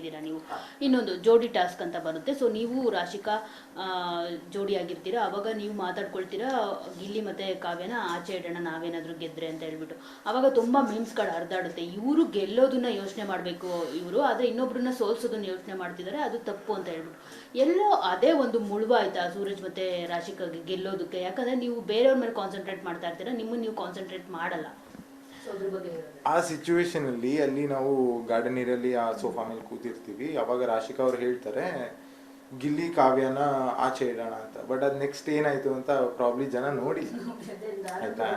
ಆಗಿದ್ದೀರಾ ನೀವು. ಇನ್ನೊಂದು ಜೋಡಿ ಟಾಸ್ಕ್ ಅಂತ ಬರುತ್ತೆ. ಸೊ ನೀವು ರಾಶಿಕಾ ಜೋಡಿ ಆಗಿರ್ತೀರಾ, ಅವಾಗ ನೀವು ಮಾತಾಡ್ಕೊಳ್ತೀರಾ ಗಿಲ್ಲಿ ಮತ್ತು ಕಾವ್ಯನ ಆಚೆ ಇಡೋಣ ನಾವೇನಾದರೂ ಗೆದ್ರೆ ಅಂತ ಹೇಳ್ಬಿಟ್ಟು. ಅವಾಗ ತುಂಬ ಮೀಮ್ಸ್ಗಳು ಹರಿದಾಡುತ್ತೆ, ಇವರು ಗೆಲ್ಲೋದನ್ನ ಯೋಚನೆ ಮಾಡಬೇಕು ಇವರು, ಆದರೆ ಇನ್ನೊಬ್ರನ್ನ ಸೋಲ್ಸೋದನ್ನ ಯೋಚನೆ ಮಾಡ್ತಿದ್ದಾರೆ, ಅದು ತಪ್ಪು ಅಂತ ಹೇಳ್ಬಿಟ್ಟು. ಎಲ್ಲೋ ಅದೇ ಒಂದು ಮುಳುವ ಆಯ್ತಾ ಸೂರಜ್ ಮತ್ತು ರಾಶಿಕಾಗೆ ಗೆಲ್ಲೋದಕ್ಕೆ? ಯಾಕಂದರೆ ನೀವು ಬೇರೆಯವ್ರ ಮೇಲೆ ಕಾನ್ಸಂಟ್ರೇಟ್ ಮಾಡ್ತಾ ಇರ್ತೀರಾ, ನಿಮ್ಮನ್ನು ನೀವು ಕಾನ್ಸಂಟ್ರೇಟ್ ಮಾಡಲ್ಲ. ಆ ಸಿಚುವೇಶನ್ ಅಲ್ಲಿ ನಾವು ಗಾರ್ಡನ್ ಏರಿಯಲ್ಲಿ ಆ ಸೋಫಾ ಮೇಲೆ ಕೂತಿರ್ತೀವಿ, ಅವಾಗ ರಾಶಿಕಾ ಅವ್ರು ಹೇಳ್ತಾರೆ ಗಿಲ್ಲಿ ಕಾವ್ಯನ ಆಚೆ ಇಡೋಣ ಅಂತ. ಬಟ್ ಅದ್ ನೆಕ್ಸ್ಟ್ ಏನಾಯ್ತು ಅಂತ ಪ್ರಾಬ್ಲಿ ಜನ ನೋಡಿ ಆಯ್ತಾ.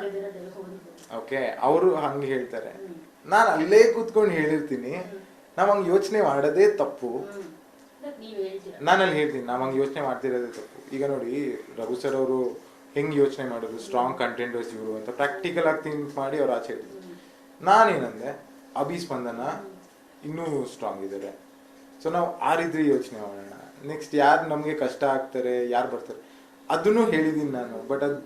ಓಕೆ, ಅವರು ಹಂಗೆ ಹೇಳ್ತಾರೆ, ನಾನು ಅಲ್ಲೇ ಕೂತ್ಕೊಂಡು ಹೇಳಿರ್ತೀನಿ ನಾವ್ ಹಂಗೆ ಯೋಚನೆ ಮಾಡೋದೇ ತಪ್ಪು. ನಾನು ಅಲ್ಲಿ ಹೇಳ್ತೀನಿ ನಾವ್ ಹಂಗೆ ಯೋಚನೆ ಮಾಡ್ತಿರೋದೇ ತಪ್ಪು. ಈಗ ನೋಡಿ ರಘು ಸರ್ ಅವರು ಹೆಂಗ್ ಯೋಚನೆ ಮಾಡೋದು, ಸ್ಟ್ರಾಂಗ್ ಕಂಟೆಂಟರ್ಸ್ ಇವರು ಅಂತ ಪ್ರಾಕ್ಟಿಕಲ್ ಆಗಿ ಥಿಂಕ್ ಮಾಡಿ ಅವ್ರು ಆಚೆ ಇಟ್ಟಿದ್ರು. ನಾನೇನಂದೆ ಅಭಿಸ್ಪಂದನ ಇನ್ನೂ ಸ್ಟ್ರಾಂಗ್ ಇದ್ದಾರೆ, ಸೊ ನಾವು ಆ ರೀತಿ ಯೋಚನೆ ಮಾಡೋಣ. ನೆಕ್ಸ್ಟ್ ಯಾರು ನಮಗೆ ಕಷ್ಟ ಆಗ್ತಾರೆ, ಯಾರು ಬರ್ತಾರೆ ಅದನ್ನು ಹೇಳಿದ್ದೀನಿ ನಾನು. ಬಟ್ ಅದು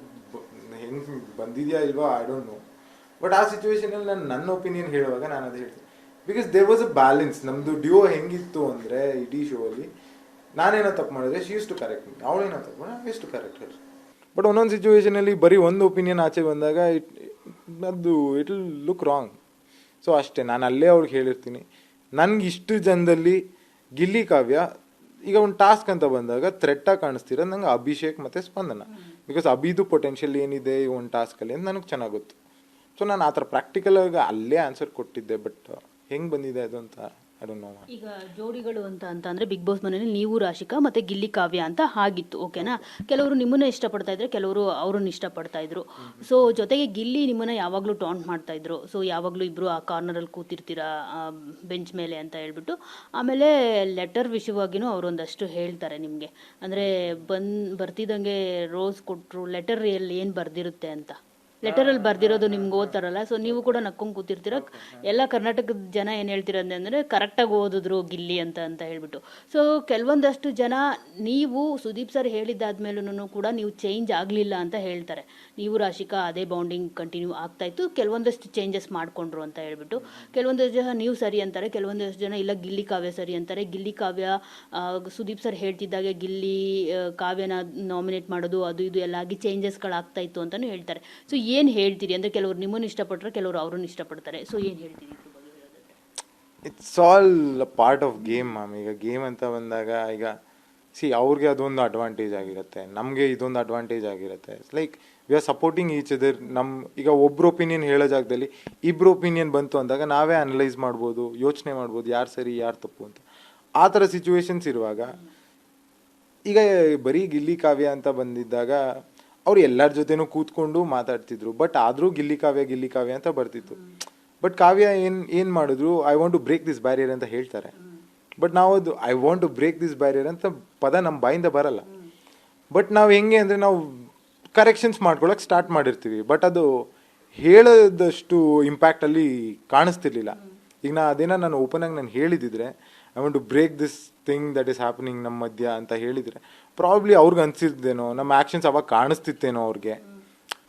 ಹೆಂಗ್ ಬಂದಿದ್ಯಾ ಇಲ್ವಾ ಐ ಡೋಂಟ್ ನೋ. ಬಟ್ ಆ ಸಿಚುವೇಶನ್ ಅಲ್ಲಿ ನಾನು ನನ್ನ ಒಪಿನಿಯನ್ ಹೇಳುವಾಗ ನಾನು ಅದು ಹೇಳ್ತೀನಿ, because there was a balance. ನಮ್ದು ಡ್ಯೂ ಹೆಂಗಿತ್ತು ಅಂದ್ರೆ ಇಡೀ ಶೋ ಅಲ್ಲಿ ನಾನೇನೋ ತಪ್ಪು ಮಾಡಿದ್ರೆ she use to correct me, ಅವಳೇನೋ ತಪ್ಪು ಮಾಡಿದ್ರೆ use to correct her. But ಒಂದೊಂದು ಸಿಚುವೇಶನ್ ಅಲ್ಲಿ ಬರೀ ಒಂದು ಒಪಿನಿಯನ್ ಆಚೆ ಬಂದಾಗ ಅದು it will look wrong. So ಅಷ್ಟೇ, ನಾನು ಅಲ್ಲೇ ಅವ್ರಿಗೆ ಹೇಳಿರ್ತೀನಿ ನನ್ಗೆ ಇಷ್ಟು ಜನದಲ್ಲಿ ಗಿಲ್ಲಿ ಕಾವ್ಯ ಈಗ ಒಂದು ಟಾಸ್ಕ್ ಅಂತ ಬಂದಾಗ ಥ್ರೆಟ್ಟಾಗಿ ಕಾಣಿಸ್ತಿರೋದು ನಂಗೆ ಅಭಿಷೇಕ್ ಮತ್ತು ಸ್ಪಂದನ. ಬಿಕಾಸ್ ಅಭಿದು ಪೊಟೆನ್ಷಿಯಲ್ ಏನಿದೆ ಈ ಒಂದು ಟಾಸ್ಕಲ್ಲಿ ಅಂತ ನನಗೆ ಚೆನ್ನಾಗಿ ಗೊತ್ತು. ಸೊ ನಾನು ಆ ಥರ ಪ್ರಾಕ್ಟಿಕಲ್ ಆಗಿ ಅಲ್ಲೇ ಆನ್ಸರ್ ಕೊಟ್ಟಿದ್ದೆ. ಬಟ್ ಹೆಂಗೆ ಬಂದಿದೆ ಅದು ಅಂತ ಐ ಡೋಂಟ್ ನೋ. ಈಗ ಜೋಡಿಗಳು ಅಂತ ಅಂದ್ರೆ ಬಿಗ್ ಬಾಸ್ ಮನೆಯಲ್ಲಿ ನೀವು ರಾಶಿಕಾ ಮತ್ತೆ ಗಿಲ್ಲಿ ಕಾವ್ಯ ಅಂತ ಆಗಿತ್ತು, ಓಕೆನಾ? ಕೆಲವರು ನಿಮ್ಮನ್ನ ಇಷ್ಟಪಡ್ತಾ ಇದ್ರು, ಕೆಲವರು ಅವ್ರನ್ನ ಇಷ್ಟಪಡ್ತಾ ಇದ್ರು. ಸೊ ಜೊತೆಗೆ ಗಿಲ್ಲಿ ನಿಮ್ಮನ್ನ ಯಾವಾಗಲೂ ಟಾಂಟ್ ಮಾಡ್ತಾ ಇದ್ರು. ಸೊ ಯಾವಾಗಲೂ ಇಬ್ರು ಆ ಕಾರ್ನರಲ್ಲಿ ಕೂತಿರ್ತೀರಾ ಬೆಂಚ್ ಮೇಲೆ ಅಂತ ಹೇಳ್ಬಿಟ್ಟು. ಆಮೇಲೆ ಲೆಟರ್ ವಿಷಯವಾಗಿನೂ ಅವರೊಂದಷ್ಟು ಹೇಳ್ತಾರೆ ನಿಮಗೆ, ಅಂದರೆ ಬರ್ತಿದ್ದಂಗೆ ರೋಸ್ ಕೊಟ್ಟರು, ಲೆಟರ್ ಏನು ಬರ್ದಿರುತ್ತೆ ಅಂತ. ಲೆಟರಲ್ಲಿ ಬರ್ದಿರೋದು ನಿಮ್ಗೆ ಓದ್ತಾರಲ್ಲ, ಸೊ ನೀವು ಕೂಡ ನಕ್ಕೊಂಡು ಕೂತಿರ್ತೀರ. ಎಲ್ಲ ಕರ್ನಾಟಕದ ಜನ ಏನು ಹೇಳ್ತೀರ ಅಂದರೆ ಕರೆಕ್ಟಾಗಿ ಓದಿದ್ರು ಗಿಲ್ಲಿ ಅಂತ ಹೇಳ್ಬಿಟ್ಟು. ಸೊ ಕೆಲವೊಂದಷ್ಟು ಜನ ನೀವು ಸುದೀಪ್ ಸರ್ ಹೇಳಿದ್ದಾದ್ಮೇಲೂ ಕೂಡ ನೀವು ಚೇಂಜ್ ಆಗಲಿಲ್ಲ ಅಂತ ಹೇಳ್ತಾರೆ. ನೀವು ರಾಶಿಕಾ ಅದೇ ಬಾಂಡಿಂಗ್ ಕಂಟಿನ್ಯೂ ಆಗ್ತಾಯಿತ್ತು, ಕೆಲವೊಂದಷ್ಟು ಚೇಂಜಸ್ ಮಾಡಿಕೊಂಡ್ರು ಅಂತ ಹೇಳ್ಬಿಟ್ಟು. ಕೆಲವೊಂದಷ್ಟು ಜನ ನೀವು ಸರಿ ಅಂತಾರೆ, ಕೆಲವೊಂದಷ್ಟು ಜನ ಇಲ್ಲ ಗಿಲ್ಲಿ ಕಾವ್ಯ ಸರಿ ಅಂತಾರೆ. ಗಿಲ್ಲಿ ಕಾವ್ಯ ಸುದೀಪ್ ಸರ್ ಹೇಳ್ತಿದ್ದಾಗೆ ಗಿಲ್ಲಿ ಕಾವ್ಯನ ನಾಮಿನೇಟ್ ಮಾಡೋದು ಅದು ಇದು ಎಲ್ಲ ಆಗಿ ಚೇಂಜಸ್ಗಳಾಗ್ತಾಯಿತ್ತು ಅಂತಲೂ ಹೇಳ್ತಾರೆ. ಸೊ ಏನು ಹೇಳ್ತೀರಿ ಅಂದರೆ ಕೆಲವರು ನಿಮ್ಮನ್ನು ಇಷ್ಟಪಟ್ಟರೆ ಕೆಲವರು ಅವ್ರನ್ನ ಇಷ್ಟಪಡ್ತಾರೆ. ಸೊ ಏನು ಹೇಳ್ತೀರಿ? It's all part of game ma'am. ಈಗ ಗೇಮ್ ಅಂತ ಬಂದಾಗ ಈಗ ಅವ್ರಿಗೆ ಅದೊಂದು ಅಡ್ವಾಂಟೇಜ್ ಆಗಿರುತ್ತೆ, ನಮಗೆ ಇದೊಂದು ಅಡ್ವಾಂಟೇಜ್ ಆಗಿರುತ್ತೆ. It's like we are supporting each other. ಈಗ ಒಬ್ರು ಒಪಿನಿಯನ್ ಹೇಳೋ ಜಾಗದಲ್ಲಿ ಇಬ್ರು ಒಪಿನಿಯನ್ ಬಂತು ಅಂದಾಗ ನಾವೇ ಅನಲೈಸ್ ಮಾಡ್ಬೋದು, ಯೋಚನೆ ಮಾಡ್ಬೋದು ಯಾರು ಸರಿ ಯಾರು ತಪ್ಪು ಅಂತ. ಆ ಥರ ಸಿಚುವೇಶನ್ಸ್ ಇರುವಾಗ ಈಗ ಬರೀ ಗಿಲ್ಲಿ ಕಾವ್ಯ ಅಂತ ಬಂದಿದ್ದಾಗ ಅವ್ರು ಎಲ್ಲರ ಜೊತೆನೂ ಕೂತ್ಕೊಂಡು ಮಾತಾಡ್ತಿದ್ರು. ಬಟ್ ಆದರೂ ಗಿಲ್ಲಿ ಕಾವ್ಯ ಅಂತ ಬರ್ತಿತ್ತು. ಬಟ್ ಕಾವ್ಯ ಏನು ಮಾಡಿದ್ರು, I want to break this barrier ಅಂತ ಹೇಳ್ತಾರೆ. ಬಟ್ ನಾವು ಅದು I want to break this barrier ಅಂತ ಪದ ನಮ್ಮ ಬಾಯಿಂದ ಬರಲ್ಲ. ಬಟ್ ನಾವು ಹೆಂಗೆ ಅಂದರೆ ನಾವು ಕರೆಕ್ಷನ್ಸ್ ಮಾಡ್ಕೊಳಕ್ಕೆ ಸ್ಟಾರ್ಟ್ ಮಾಡಿರ್ತೀವಿ, ಬಟ್ ಅದು ಹೇಳೋದಷ್ಟು ಇಂಪ್ಯಾಕ್ಟಲ್ಲಿ ಕಾಣಿಸ್ತಿರ್ಲಿಲ್ಲ. ಈಗ ನಾನು ಓಪನ್ ಆಗಿ ನಾನು ಹೇಳಿದಿದ್ರೆ I want to break this thing that is happening ನಮ್ಮ ಮಧ್ಯ ಅಂತ ಹೇಳಿದರೆ ಪ್ರಾಬ್ಲಿ ಅವ್ರಿಗೆ ಅನ್ಸಿದ್ದೇನೋ, ನಮ್ಮ ಆ್ಯಕ್ಷನ್ಸ್ ಅವಾಗ ಕಾಣಿಸ್ತಿತ್ತೇನೋ ಅವ್ರಿಗೆ,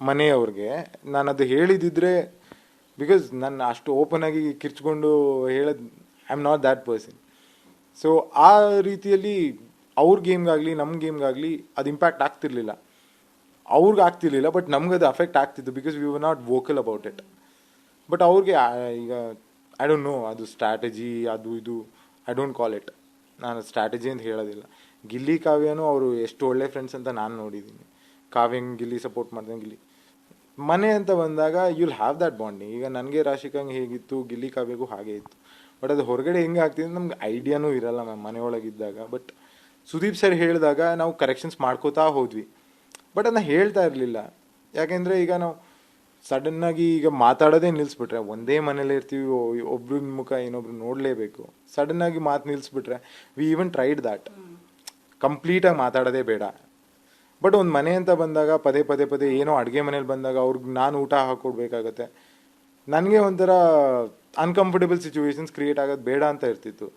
ಮನೆಯವ್ರಿಗೆ. ನಾನು ಅದು ಹೇಳಿದಿದ್ರೆ, ಬಿಕಾಸ್ ನಾನು ಅಷ್ಟು ಓಪನ್ ಆಗಿ ಕಿರ್ಚ್ಕೊಂಡು ಹೇಳೋದು I am not that person. So ಆ ರೀತಿಯಲ್ಲಿ ಅವ್ರ ಗೇಮ್ಗಾಗಲಿ ನಮ್ಮ ಗೇಮ್ಗಾಗಲಿ ಅದು ಇಂಪ್ಯಾಕ್ಟ್ ಆಗ್ತಿರ್ಲಿಲ್ಲ. ಅವ್ರಿಗೆ ಆಗ್ತಿರ್ಲಿಲ್ಲ, ಬಟ್ ನಮ್ಗೆ ಅದು ಅಫೆಕ್ಟ್ ಆಗ್ತಿತ್ತು because we were not vocal about it. But ಅವ್ರಿಗೆ ಈಗ ಐ ಡೋಂಟ್ ನೋ, ಅದು ಸ್ಟ್ರಾಟಜಿ ಅದು ಇದು ಐ ಡೋಂಟ್ ಕಾಲ್ ಇಟ್. ನಾನು ಸ್ಟ್ರಾಟಜಿ ಅಂತ ಹೇಳೋದಿಲ್ಲ. ಗಿಲ್ಲಿ ಕಾವ್ಯನೂ ಅವರು ಎಷ್ಟು ಒಳ್ಳೆ ಫ್ರೆಂಡ್ಸ್ ಅಂತ ನಾನು ನೋಡಿದ್ದೀನಿ. ಕಾವ್ಯಂಗೆ ಗಿಲ್ಲಿ ಸಪೋರ್ಟ್ ಮಾಡ್ದಂಗೆ ಗಿಲ್ಲಿ ಮನೆ ಅಂತ ಬಂದಾಗ ಯುಲ್ ಹ್ಯಾವ್ ದ್ಯಾಟ್ ಬಾಂಡಿಂಗ್. ಈಗ ನನಗೆ ರಾಶಿಕಂಗೆ ಹೇಗಿತ್ತು, ಗಿಲ್ಲಿ ಕಾವ್ಯಗೂ ಹಾಗೆ ಇತ್ತು. ಬಟ್ ಅದು ಹೊರಗಡೆ ಹೆಂಗೆ ಆಗ್ತಿದೆ ನಮ್ಗೆ ಐಡಿಯಾನೂ ಇರಲ್ಲ ಮ್ಯಾಮ್ ಮನೆಯೊಳಗಿದ್ದಾಗ. ಬಟ್ ಸುದೀಪ್ ಸರ್ ಹೇಳಿದಾಗ ನಾವು ಕರೆಕ್ಷನ್ಸ್ ಮಾಡ್ಕೋತಾ ಹೋದ್ವಿ, ಬಟ್ ಅದನ್ನ ಹೇಳ್ತಾ ಇರಲಿಲ್ಲ. ಯಾಕೆಂದರೆ ಈಗ ನಾವು ಸಡನ್ನಾಗಿ ಈಗ ಮಾತಾಡೋದೇ ನಿಲ್ಲಿಸ್ಬಿಟ್ರೆ, ಒಂದೇ ಮನೇಲಿ ಇರ್ತೀವಿ, ಒಬ್ರ ಮುಖ ಇನ್ನೊಬ್ರು ನೋಡಲೇಬೇಕು. ಸಡನ್ನಾಗಿ ಮಾತು ನಿಲ್ಲಿಸ್ಬಿಟ್ರೆ ವಿ ಈವನ್ ಟ್ರೈಡ್ ದ್ಯಾಟ್, ಕಂಪ್ಲೀಟಾಗಿ ಮಾತಾಡೋದೇ ಬೇಡ. ಬಟ್ ಒಂದು ಮನೆ ಅಂತ ಬಂದಾಗ ಪದೇ ಏನೋ ಅಡುಗೆ ಮನೇಲಿ ಬಂದಾಗ ಅವ್ರಿಗೆ ನಾನು ಊಟ ಹಾಕ್ಕೊಡ್ಬೇಕಾಗತ್ತೆ. ನನಗೆ ಒಂಥರ ಅನ್ಕಂಫರ್ಟೇಬಲ್ ಸಿಚುವೇಶನ್ಸ್ ಕ್ರಿಯೇಟ್ ಆಗೋದು ಬೇಡ ಅಂತ ಇರ್ತಿತ್ತು.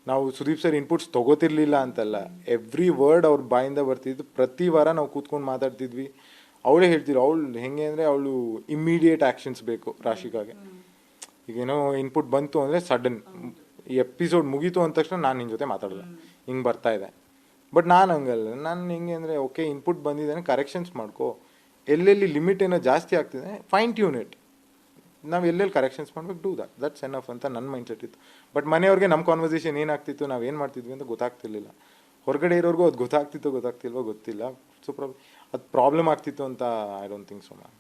ನಾವು ಸುದೀಪ್ ಸರ್ ಇನ್ಪುಟ್ಸ್ ತೊಗೋತಿರ್ಲಿಲ್ಲ ಅಂತಲ್ಲ, ಎವ್ರಿ ವರ್ಡ್ ಅವ್ರ ಬಾಯಿಂದ ಬರ್ತಿದ್ದು. ಪ್ರತಿ ವಾರ ನಾವು ಕೂತ್ಕೊಂಡು ಮಾತಾಡ್ತಿದ್ವಿ. ಅವಳೇ ಹೇಳ್ತಿದ್ರು, ಅವಳು ಹೆಂಗೆ ಅಂದರೆ ಅವಳು ಇಮ್ಮಿಡಿಯೇಟ್ ಆ್ಯಕ್ಷನ್ಸ್ ಬೇಕು ರಾಶಿಕಾಗೆ. ಈಗೇನೋ ಇನ್ಪುಟ್ ಬಂತು ಅಂದರೆ ಸಡನ್ ಈ ಎಪಿಸೋಡ್ ಮುಗೀತು ಅಂದ ತಕ್ಷಣ ನಾನು ನಿನ್ನ ಜೊತೆ ಮಾತಾಡಲ್ಲ, ಹಿಂಗೆ ಬರ್ತಾ ಇದೆ. ಬಟ್ ನಾನು ಹಂಗಲ್ಲ, ನಾನು ಹೆಂಗೆ ಅಂದರೆ ಓಕೆ ಇನ್ಪುಟ್ ಬಂದಿದ್ದಾನೆ, ಕರೆಕ್ಷನ್ಸ್ ಮಾಡ್ಕೋ, ಎಲ್ಲೆಲ್ಲಿ ಲಿಮಿಟ್ ಏನೋ ಜಾಸ್ತಿ ಆಗ್ತಿದೆ ಫೈನ್ ಟ್ಯೂನ್ ಇಟ್, ನಾವು ಎಲ್ಲೆಲ್ಲಿ ಕರೆಕ್ಷನ್ಸ್ ಮಾಡ್ಬೇಕು ಡೂ ದಟ್ಸ್ ಎನಫ್ ಅಂತ ನನ್ನ ಮೈಂಡ್ ಸೆಟ್ ಇತ್ತು. ಬಟ್ ಮನೆಯವ್ರಿಗೆ ನಮ್ಮ ಕಾನ್ವರ್ಸೇಷನ್ ಏನಾಗ್ತಿತ್ತು, ನಾವು ಏನು ಮಾಡ್ತಿದ್ವಿ ಅಂತ ಗೊತ್ತಾಗ್ತಿರ್ಲಿಲ್ಲ. ಹೊರಗಡೆ ಇರೋರ್ಗೂ ಅದು ಗೊತ್ತಾಗ್ತಿಲ್ವೋ ಗೊತ್ತಿಲ್ಲ. ಸೊ ಅದು ಪ್ರಾಬ್ಲಮ್ ಆಗ್ತಿತ್ತು ಅಂತ I don't think so ma'am.